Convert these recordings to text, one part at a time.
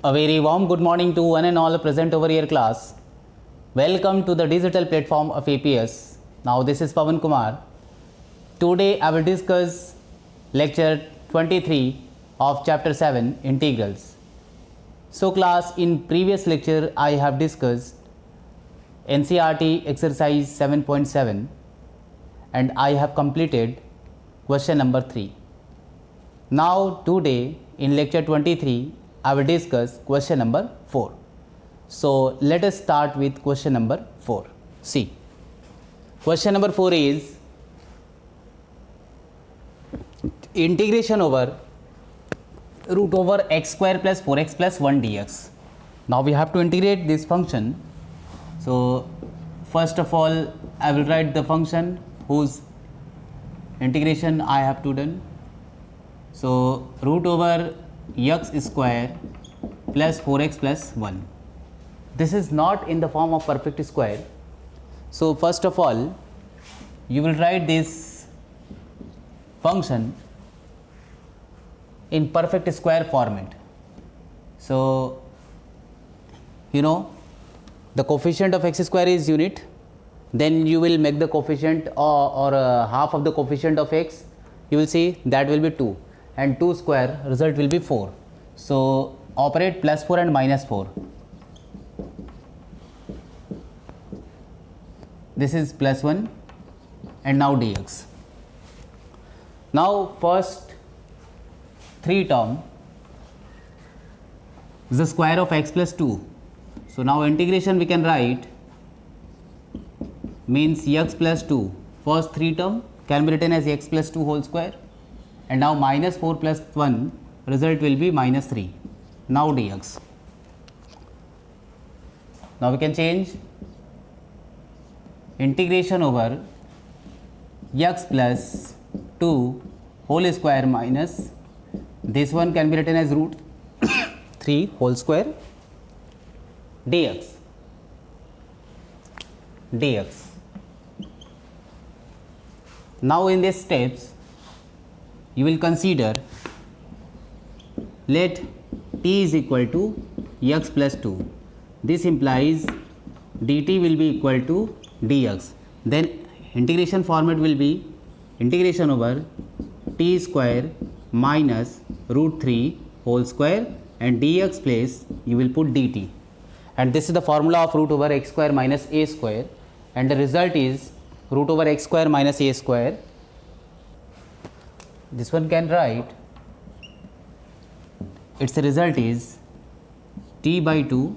A very warm good morning to one and all present over here class. Welcome to the digital platform of APS. Now this is Pavan Kumar. Today I will discuss lecture 23 of chapter 7 integrals. So class, in previous lecture I have discussed NCERT exercise 7.7 and I have completed question number 3. Now today in lecture 23 I will discuss question number 4. So let us start with question number 4. See, question number 4 is integration over root over x square plus 4x plus 1 dx. Now we have to integrate this function. So first of all I will write the function whose integration I have to done. So root over x square plus 4x plus 1. This is not in the form of perfect square. So first of all you will write this function in perfect square format. So you know the coefficient of x square is unit, then you will make the coefficient or half of the coefficient of x, you will see that will be 2 and 2 square result will be 4. So operate plus 4 and minus 4. This is plus 1 and now dx. Now first 3 term is the square of x plus 2. So now integration we can write means x plus 2. First 3 term can be written as x plus 2 whole square, and now minus 4 plus 1 result will be minus 3. Now dx. Now we can change integration over x plus 2 whole square minus this one can be written as root 3 whole square dx. Now in these steps you will consider, let t is equal to x plus 2. This implies dt will be equal to dx. Then integration format will be integration over t square minus root 3 whole square, and dx place you will put dt. And this is the formula of root over x square minus a square, and the result is root over x square minus a square. This one can write, its result is t by 2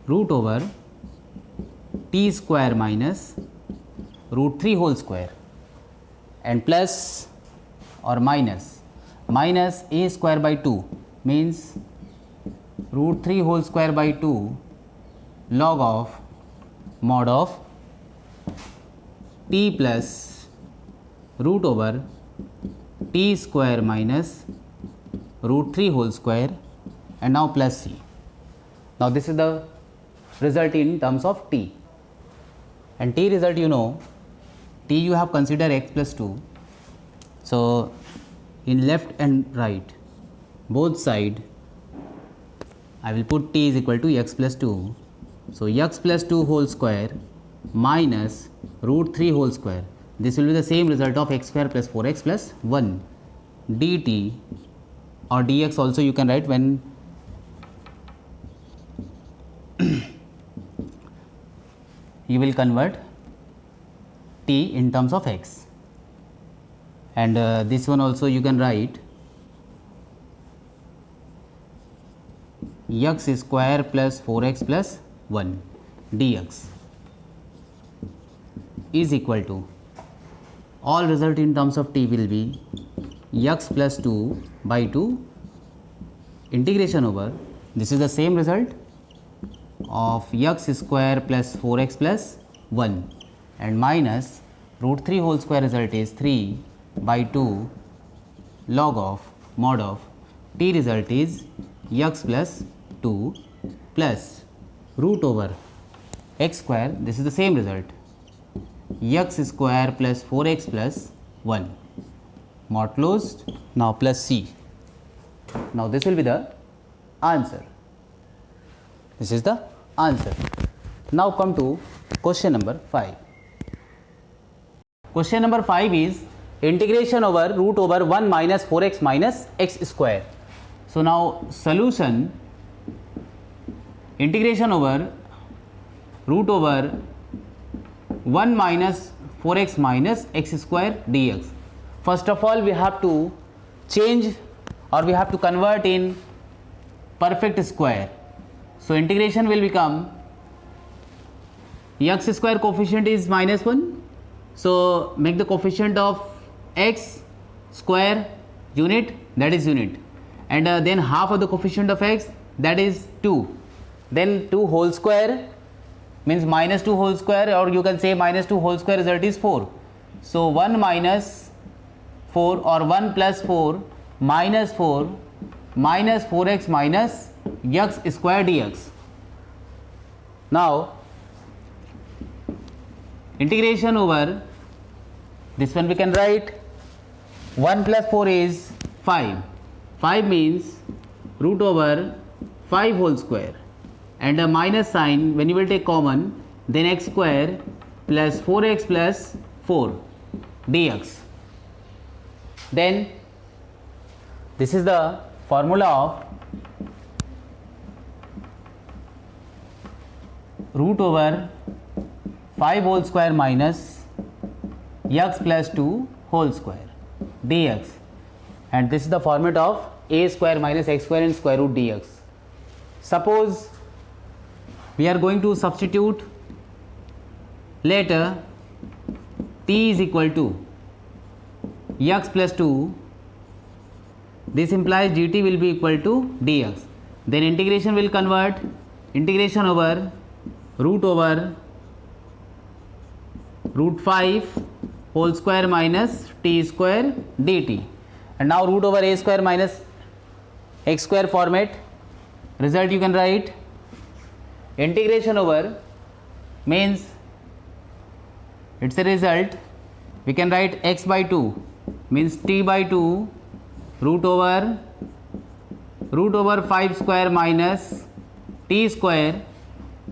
root over t square minus root 3 whole square, and plus or minus a square by 2 means root 3 whole square by 2 log of mod of t plus root over t square minus root 3 whole square, and now plus c. Now this is the result in terms of t, and t result you know, t you have considered x plus 2. So in left and right both side I will put t is equal to x plus 2. So x plus 2 whole square minus root 3 whole square. This will be the same result of x square plus 4x plus 1 dt, or dx also you can write when you will convert t in terms of x. And this one also you can write x square plus 4x plus 1 dx is equal to, all result in terms of t will be x plus 2 by 2 integration over, this is the same result of x square plus 4x plus 1, and minus root 3 whole square result is 3 by 2 log of mod of t result is x plus 2 plus root over x square, this is the same result x square plus 4x plus 1 mod closed. Now plus c. Now this will be the answer. This is the answer. Now come to question number 5. Question number 5 is integration over root over 1 minus 4x minus x square. So now solution, integration over root over 1 minus 4x minus x square dx. First of all, we have to change or we have to convert in perfect square. So integration will become x square coefficient is minus 1. So make the coefficient of x square unit, that is unit, and then half of the coefficient of x, that is 2. Then 2 whole square means minus 2 whole square, or you can say minus 2 whole square result is 4. So 1 minus 4 or 1 plus 4 minus 4 minus 4x minus x square dx. Now integration over this one we can write 1 plus 4 is 5. 5 means root over 5 whole square, and a minus sign when you will take common, then x square plus 4x plus 4 dx. Then this is the formula of root over 5 whole square minus x plus 2 whole square dx, and this is the format of a square minus x square and square root dx. Suppose we are going to substitute later t is equal to x plus 2, this implies dt will be equal to dx. Then integration will convert integration over root 5 whole square minus t square dt, and now root over a square minus x square format, result you can write integration over means it's a result, we can write x by 2 means t by 2 root over 5 square minus t square,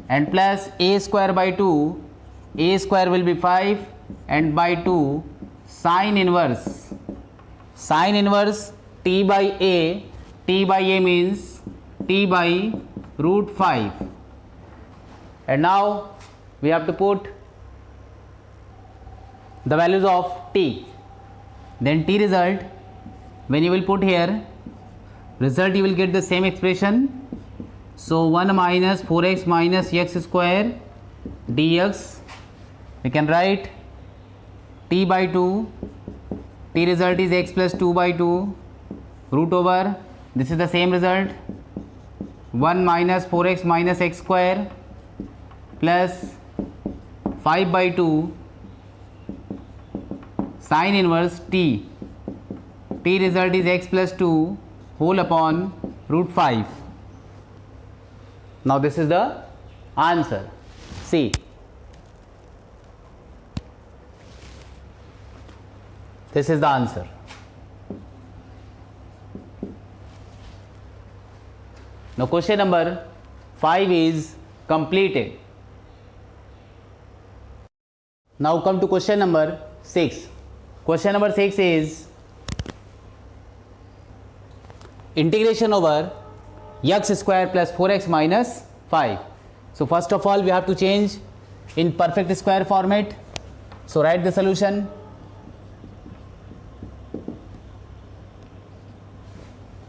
and plus a square by 2, a square will be 5 and by 2 sine inverse t by a means t by root 5, and now we have to put the values of t, then t result when you will put here result you will get the same expression. So 1 minus 4x minus x square dx, we can write t by 2, t result is x plus 2 by 2 root over, this is the same result, 1 minus 4x minus x square plus 5 by 2 sine inverse t, t result is x plus 2 whole upon root 5. Now this is the answer. See, this is the answer. Now question number 5 is completed. Now come to question number 6. Question number 6 is integration over x square plus 4x minus 5. So first of all we have to change in perfect square format. So write the solution.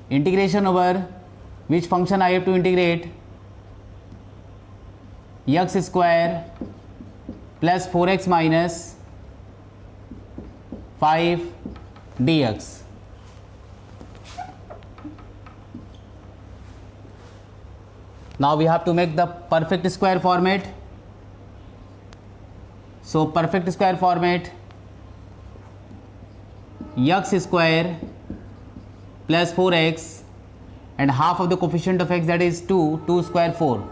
Integration over which function I have to integrate? X square plus 4x minus 5 dx. Now we have to make the perfect square format. So perfect square format, x square plus 4x and half of the coefficient of x, that is 2 square 4,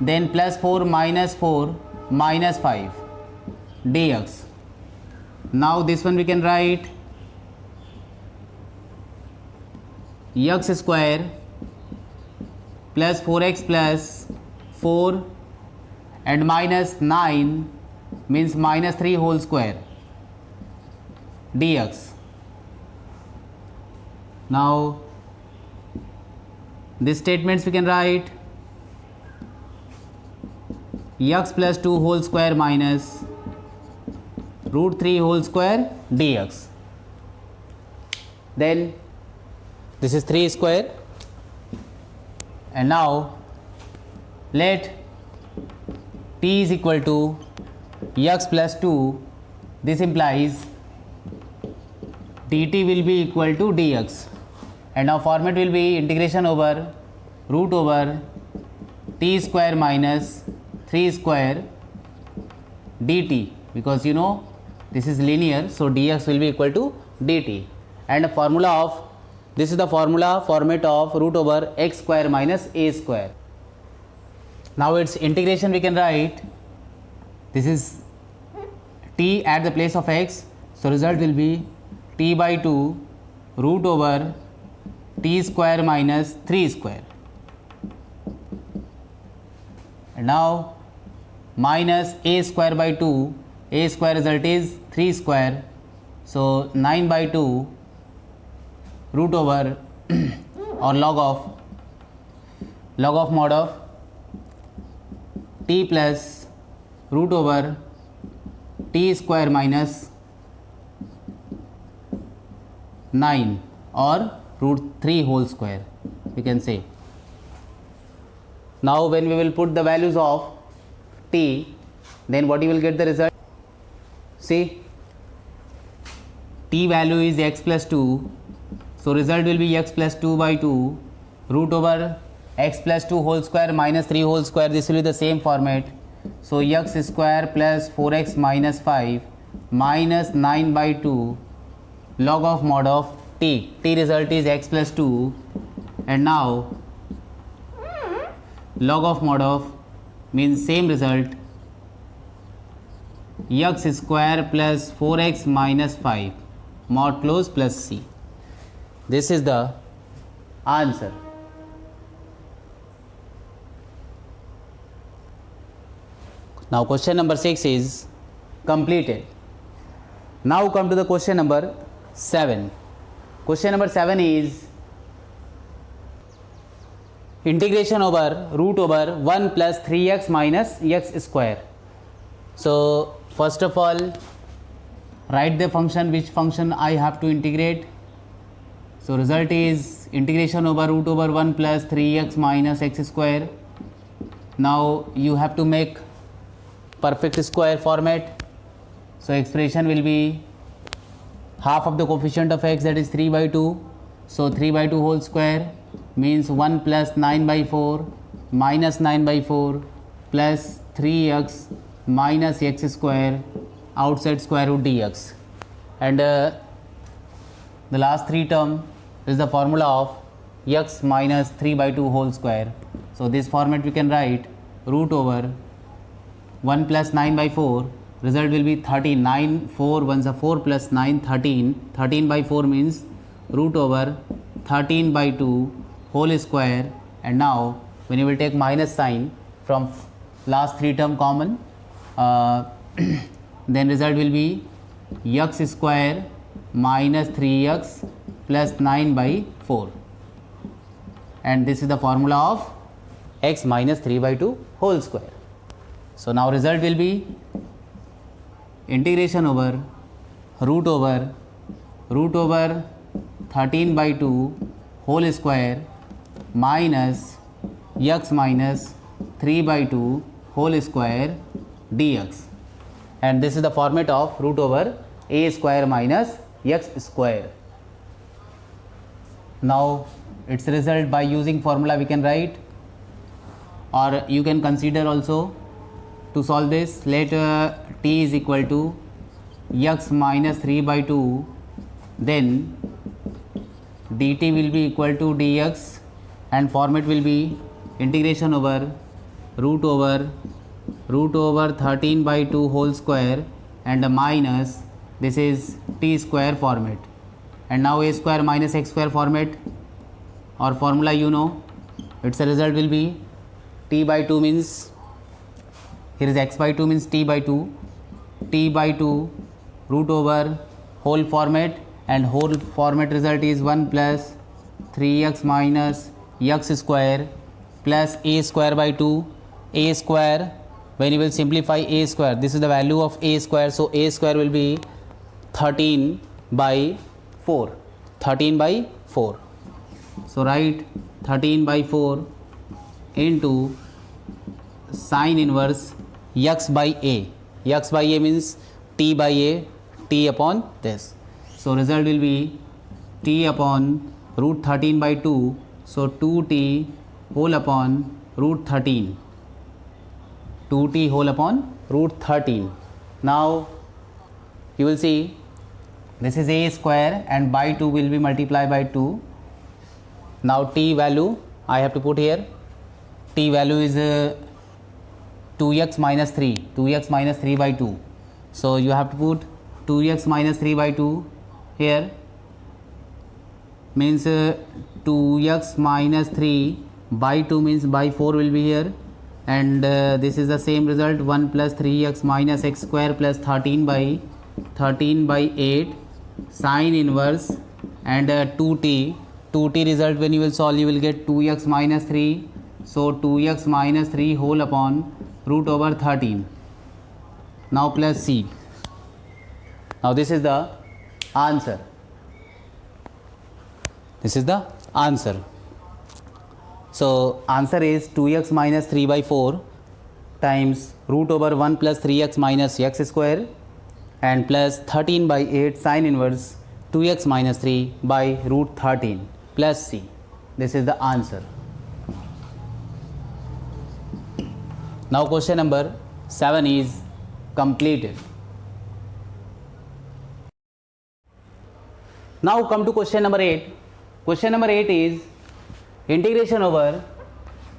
then plus 4 minus 5 dx. Now this one we can write x square plus 4x plus 4 and minus 9 means minus 3 whole square dx. Now these statements we can write x plus 2 whole square minus root 3 whole square dx. Then this is 3 square, and now let t is equal to x plus 2. This implies dt will be equal to dx, and now format will be integration over root over t square minus 3 square dt, because you know this is linear, so dx will be equal to dt. And the formula of this is the formula format of root over x square minus a square. Now its integration we can write, this is t at the place of x, so result will be t by 2 root over t square minus 3 square, and now minus a square by 2, a square result is 3 square, so 9 by 2 root over or log of mod of t plus root over t square minus 9 or root 3 whole square, we can say. Now when we will put the values of t, then what you will get the result? See, t value is x plus 2, so result will be x plus 2 by 2 root over x plus 2 whole square minus 3 whole square. This will be the same format, so x square plus 4x minus 5 minus 9 by 2 log of mod of t. T result is x plus 2, and now log of mod of means same result, x square plus 4x minus 5 mod close plus c. This is the answer. Now question number 6 is completed. Now come to the question number 7. Question number 7 is integration over root over 1 plus 3x minus x square. So first of all, write the function, which function I have to integrate. So result is integration over root over 1 plus 3x minus x square. Now you have to make perfect square format, so expression will be half of the coefficient of x, that is 3 by 2, so 3 by 2 whole square means 1 plus 9 by 4 minus 9 by 4 plus 3x minus x square outside square root dx, and the last 3 term is the formula of x minus 3 by 2 whole square. So this format we can write root over 1 plus 9 by 4, result will be 13, 9, 4 ones are 4 plus 9, 13, 13 by 4 means root over 13 by 2 whole square, and now when you will take minus sign from last 3 term common, then result will be x square minus 3x plus 9 by 4, and this is the formula of x minus 3 by 2 whole square. So now result will be integration over root over 13 by 2 whole square minus x minus 3 by 2 whole square dx, and this is the format of root over a square minus x square. Now its result by using formula we can write, or you can consider also to solve this. Let t is equal to x minus 3 by 2, then dt will be equal to dx, and format will be integration over root over 13 by 2 whole square and a minus, this is t square format, and now a square minus x square format, or formula you know, its result will be t by 2 means, here is x by 2 means t by 2, t by 2 root over whole format, and whole format result is 1 plus 3x minus x square plus a square by 2, a square, when you will simplify a square, this is the value of a square, so a square will be 13 by 4, 13 by 4. So write 13 by 4 into sine inverse x by a. X by a means t by a, t upon this. So result will be t upon root 13 by 2. So 2t whole upon root 13. 2t whole upon root 13. Now you will see this is a square and by 2 will be multiplied by 2. Now t value I have to put here. T value is 2x minus 3, 2x minus 3 by 2. So you have to put 2x minus 3 by 2 here, means 2x minus 3 by 2 means by 4 will be here, and this is the same result, 1 plus 3x minus x square plus 13 by 8 sine inverse, and 2t result when you will solve you will get 2x minus 3, so 2x minus 3 whole upon root over 13. Now plus c. Now this is the answer. This is the answer. So answer is 2x minus 3 by 4 times root over 1 plus 3x minus x square and plus 13 by 8 sine inverse 2x minus 3 by root 13 plus c. This is the answer. Now question number 7 is completed. Now come to question number 8. Question number 8 is integration over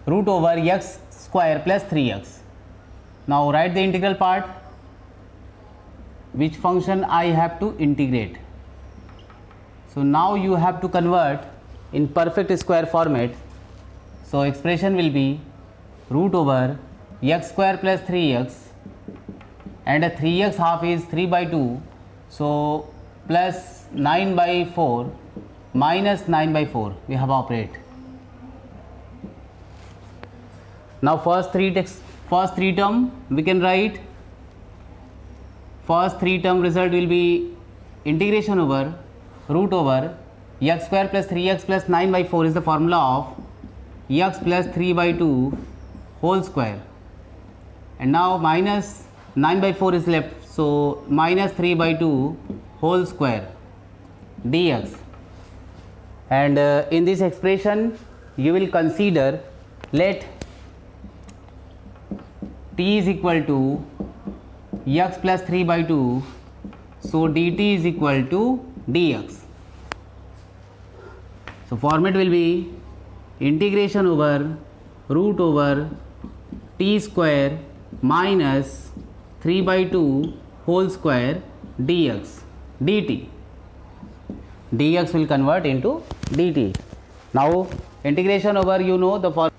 root over x square plus 3x. Now write the integral part, which function I have to integrate. So now you have to convert in perfect square format. So expression will be root over x square plus 3x, and a 3x half is 3 by 2, so plus 9 by 4 minus 9 by 4 we have operate. Now first three term we can write. First three term result will be integration over root over x square plus 3x plus 9 by 4 is the formula of x plus 3 by 2 whole square, and now minus 9 by 4 is left, so minus 3 by 2 whole square dx, and in this expression you will consider, let t is equal to x plus 3 by 2, so dt is equal to dx. So format will be integration over root over t square minus 3 by 2 whole square dx dt. Dx will convert into dt. Now integration over, you know the form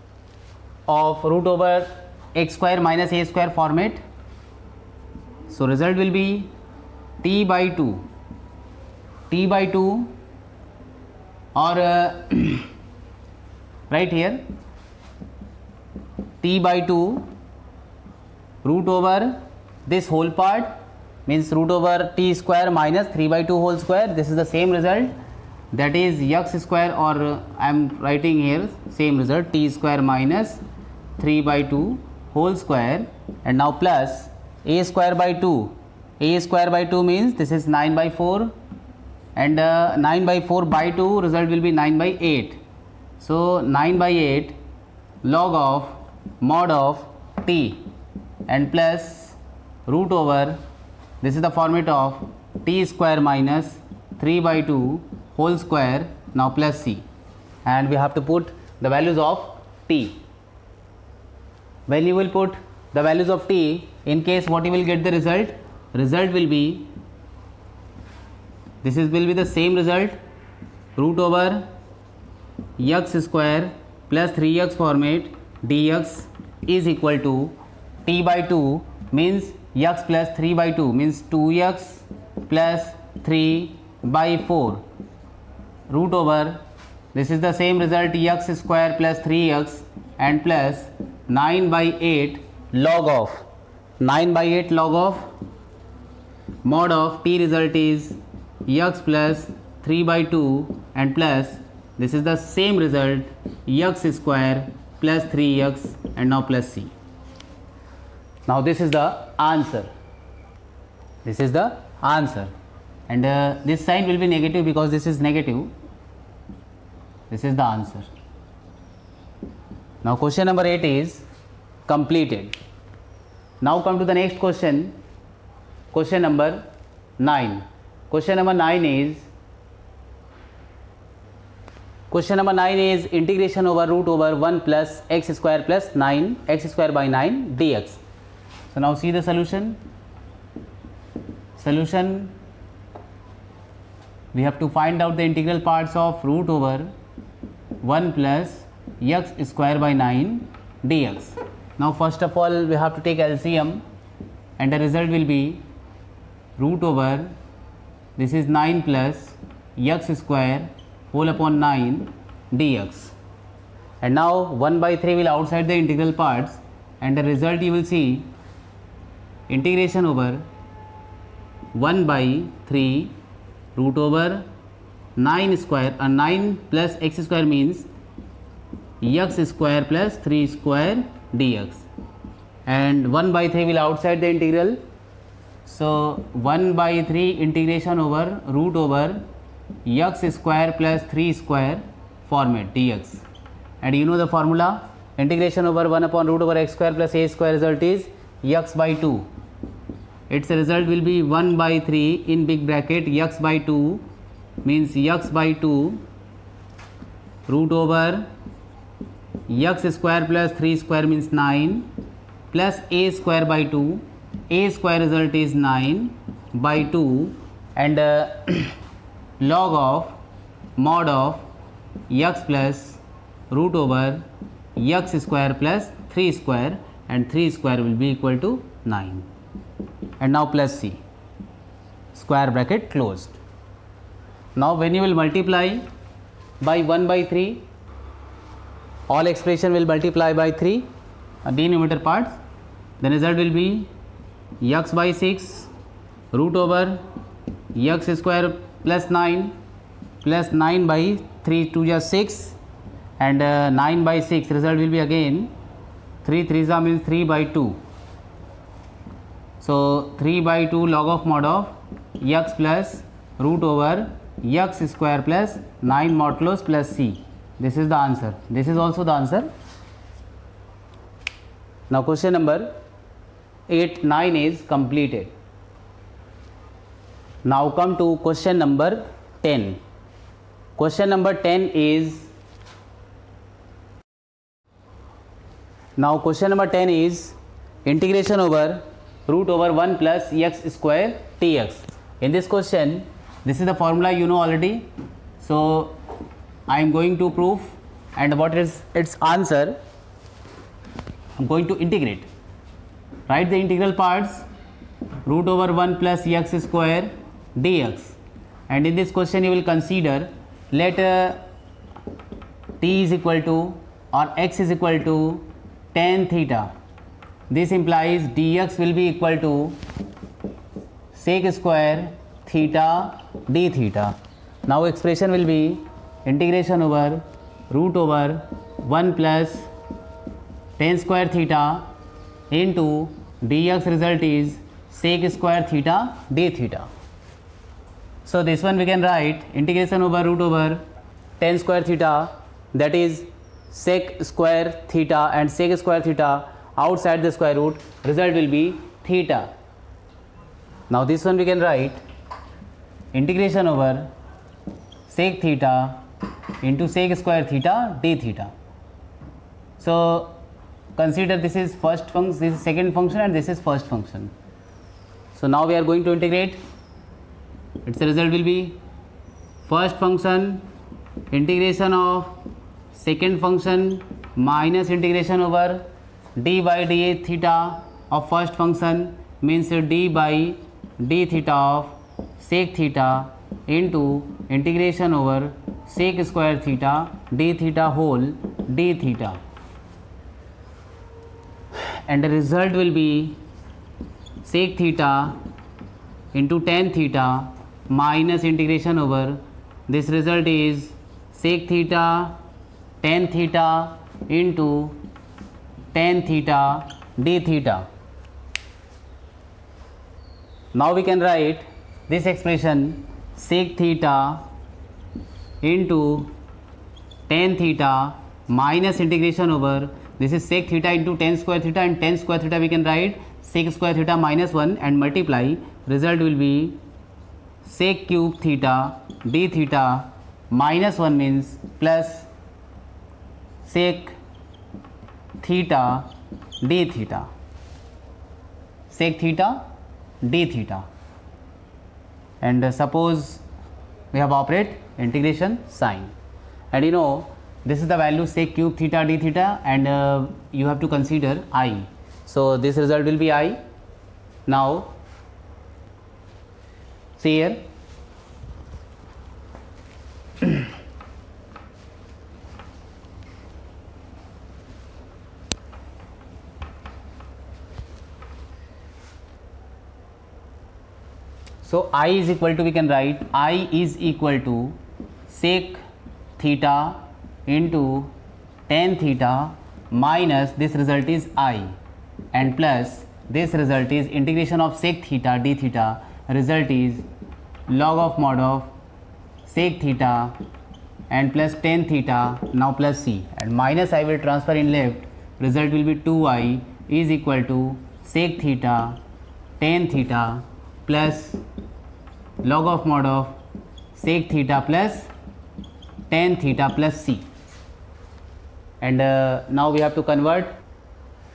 of root over x square minus a square format. So result will be t by 2 or right here t by 2 root over this whole part means root over t square minus 3 by 2 whole square. This is the same result, that is x square, or I am writing here same result, t square minus 3 by 2 whole square, and now plus a square by 2. A square by 2 means this is 9 by 4, and 9 by 4 by 2 result will be 9 by 8. So 9 by 8 log of mod of t, and plus root over, this is the format of t square minus 3 by 2 whole square, now plus c, and we have to put the values of t. When you will put the values of t, in case what you will get the result will be, this will be the same result, root over x square plus 3x format dx is equal to t by 2 means x plus 3 by 2 means 2x plus 3 by 4 root over, this is the same result, x square plus 3x and plus 9 by 8 log of 9 by 8 log of mod of t result is x plus 3 by 2 and plus, this is the same result, x square plus 3x and now plus c. Now this is the answer. This is the answer. And this sign will be negative because this is negative. This is the answer. Now question number 8 is completed. Now come to the next question. Question number 9. Question number 9 is integration over root over 1 plus x square plus 9 x square by 9 dx. So now see the solution. We have to find out the integral parts of root over 1 plus x square by 9 dx. Now first of all we have to take LCM and the result will be root over, this is 9 plus x square whole upon 9 dx. And now 1 by 3 will outside the integral parts and the result you will see integration over 1 by 3 root over 9 square, 9 plus x square means x square plus 3 square dx, and 1 by 3 will outside the integral. So 1 by 3 integration over root over x square plus 3 square format dx, and you know the formula, integration over 1 upon root over x square plus a square result is x by 2. Its result will be 1 by 3 in big bracket x by 2 means x by 2 root over x square plus 3 square means 9 plus a square by 2, a square result is 9 by 2 and log of mod of x plus root over x square plus 3 square, and 3 square will be equal to 9 and now plus c, square bracket closed. Now when you will multiply by 1 by 3, all expression will multiply by 3 denominator parts, the result will be x by 6 root over x square plus 9 plus 9 by 3 2 is 6 and 9 by 6 result will be again 3 3 means 3 by 2. So 3 by 2 log of mod of x plus root over x square plus 9 modulus plus c. This is the answer. This is also the answer. Now question number 8, 9 is completed. Now come to question number 10. Question number 10 is, now question number 10 is integration over root over 1 plus x square dx. In this question, this is the formula you know already. So I am going to prove, and what is its answer? I am going to integrate. Write the integral parts root over 1 plus x square dx, and in this question you will consider, let t is equal to or x is equal to tan theta. This implies dx will be equal to sec square theta d theta. Now expression will be integration over root over 1 plus tan square theta into dx result is sec square theta d theta. So this one we can write integration over root over tan square theta, that is sec square theta, and sec square theta outside the square root, result will be theta. Now this one we can write integration over sec theta into sec square theta d theta. So consider this is first function, this is second function, and this is first function. So now we are going to integrate. Its result will be first function integration of second function minus integration over d by dA theta of first function means d by d theta of sec theta into integration over sec square theta d theta whole d theta, and the result will be sec theta into tan theta minus integration over, this result is sec theta tan theta into tan theta d theta. Now we can write this expression sec theta into tan theta minus integration over, this is sec theta into tan square theta, and tan square theta we can write sec square theta minus 1 and multiply, result will be sec cube theta d theta minus 1 means plus sec theta d theta, sec theta d theta, and suppose we have operate integration sign, and you know this is the value sec cube theta d theta, and you have to consider I, so this result will be I. Now see here, so I is equal to, we can write I is equal to sec theta into tan theta minus this result is I, and plus this result is integration of sec theta d theta, result is log of mod of sec theta and plus tan theta, now plus c, and minus I will transfer in left, result will be 2I is equal to sec theta tan theta plus log of mod of sec theta plus tan theta plus c, and now we have to convert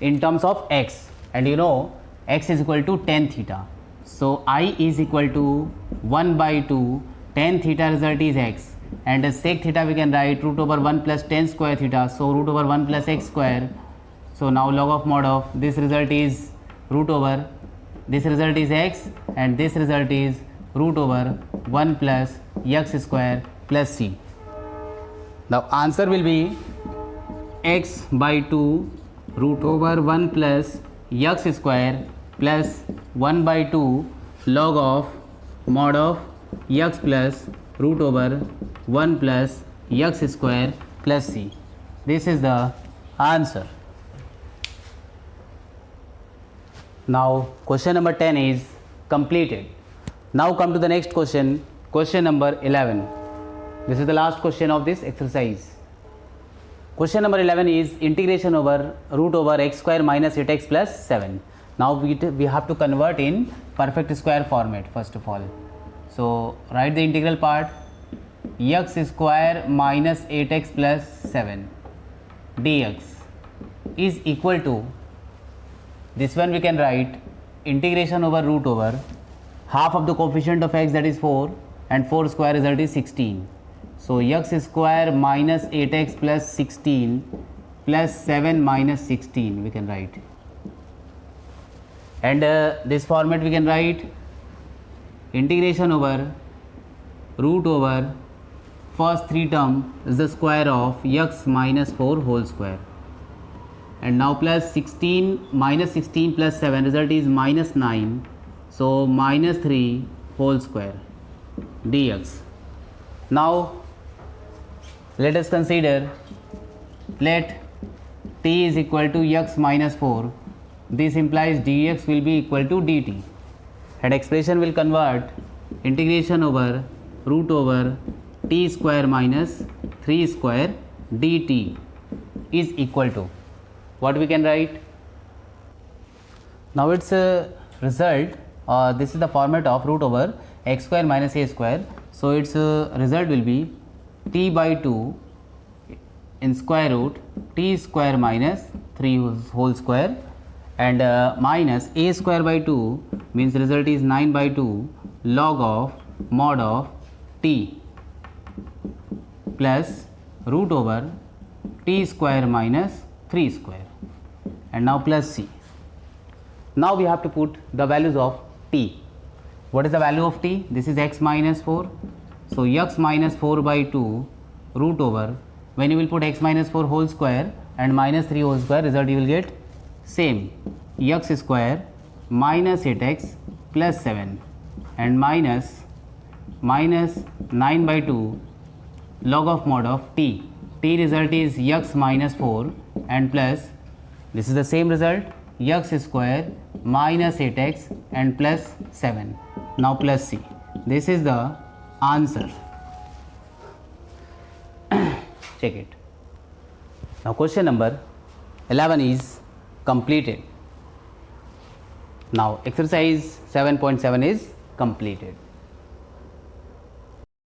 in terms of x, and you know x is equal to tan theta, so I is equal to 1 by 2 tan theta, result is x, and sec theta we can write root over 1 plus tan square theta, so root over 1 plus x square, so now log of mod of this result is root over, this result is x, and this result is root over 1 plus x square plus c. The answer will be x by 2 root over 1 plus x square plus 1 by 2 log of mod of x plus root over 1 plus x square plus c. This is the answer. Now question number 10 is completed. Now come to the next question, question number 11. This is the last question of this exercise. Question number 11 is integration over root over x square minus 8x plus 7. Now we have to convert in perfect square format first of all. So write the integral part, x square minus 8x plus 7 dx is equal to, this one we can write integration over root over half of the coefficient of x, that is 4, and 4 square result is 16. So x square minus 8x plus 16 plus 7 minus 16 we can write, and this format we can write integration over root over first 3 term is the square of x minus 4 whole square, and now plus 16 minus 16 plus 7 result is minus 9, so minus 3 whole square dx. Now let us consider, let t is equal to x minus 4, this implies dx will be equal to dt, and expression will convert integration over root over t square minus 3 square dt is equal to, what we can write? Now its result, this is the format of root over x square minus a square, so its result will be t by 2 in square root t square minus 3 whole square, and minus a square by 2 means result is 9 by 2 log of mod of t plus root over t square minus 3 square, and now plus c. Now we have to put the values of t. What is the value of t? This is x minus 4. So x minus 4 by 2 root over, when you will put x minus 4 whole square and minus 3 whole square, result you will get same, x square minus 8x plus 7 and minus 9 by 2 log of mod of t. T result is x minus 4 and plus, this is the same result, x square minus 8x and plus 7. Now plus c. This is the answer. Check it. Now question number 11 is completed. Now exercise 7.7 is completed.